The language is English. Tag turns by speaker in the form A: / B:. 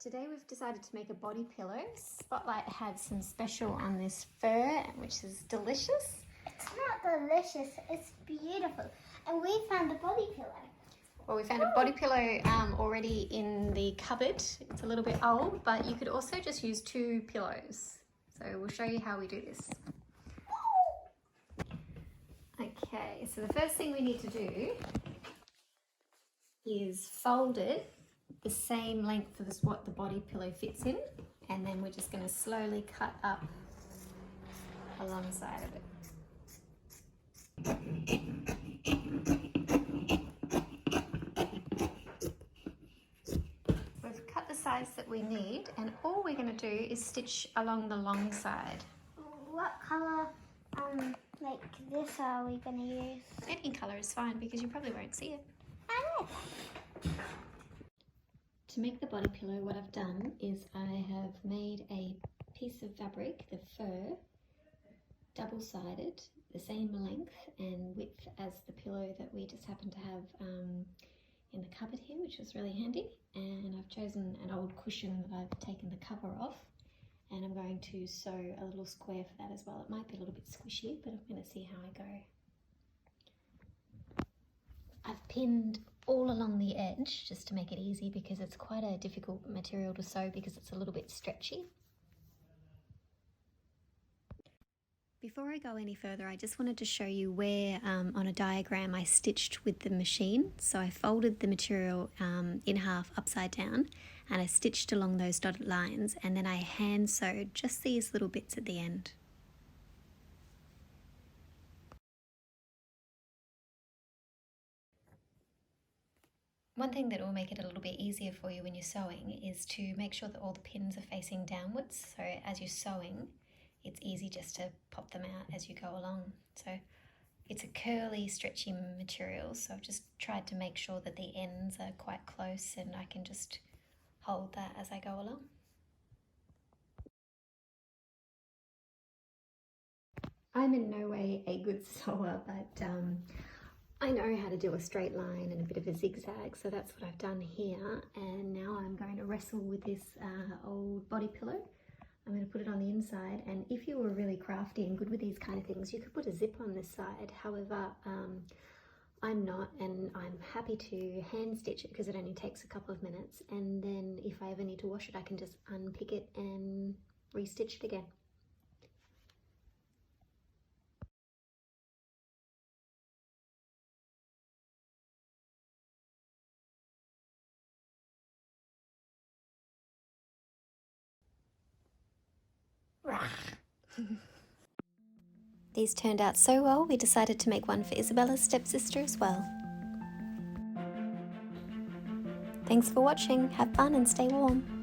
A: Today we've decided to make a body pillow. Spotlight had some special on this fur, which is delicious.
B: It's not delicious, it's beautiful. And we found a body pillow.
A: Well, we found a body pillow already in the cupboard. It's a little bit old, but you could also just use 2 pillows. So we'll show you how we do this. Okay, so the first thing we need to do is fold it the same length as what the body pillow fits in, and then we're just going to slowly cut up alongside of it. We've cut the size that we need, and all we're going to do is stitch along the long side.
B: What colour like this are we going to use?
A: Any colour is fine because you probably won't see it.
B: I know.
A: To make the body pillow, what I've done is I have made a piece of fabric, the fur, double-sided, the same length and width as the pillow that we just happen to have in the cupboard here, which was really handy. And I've chosen an old cushion that I've taken the cover off, and I'm going to sew a little square for that as well. It might be a little bit squishy, but I'm going to see how I go. I've pinned all along the edge just to make it easy because it's quite a difficult material to sew because it's a little bit stretchy. Before I go any further, I just wanted to show you where on a diagram I stitched with the machine. So I folded the material in half upside down and I stitched along those dotted lines, and then I hand sewed just these little bits at the end. One thing that will make it a little bit easier for you when you're sewing is to make sure that all the pins are facing downwards. So as you're sewing, it's easy just to pop them out as you go along. So it's a curly, stretchy material, so I've just tried to make sure that the ends are quite close and I can just hold that as I go along. I'm in no way a good sewer, but I know how to do a straight line and a bit of a zigzag, so that's what I've done here. And now I'm going to wrestle with this old body pillow. I'm going to put it on the inside, and if you were really crafty and good with these kind of things, you could put a zip on this side. However, I'm not, and I'm happy to hand stitch it because it only takes a couple of minutes, and then if I ever need to wash it, I can just unpick it and restitch it again. These turned out so well, we decided to make one for Isabella's stepsister as well. Thanks for watching, have fun and stay warm.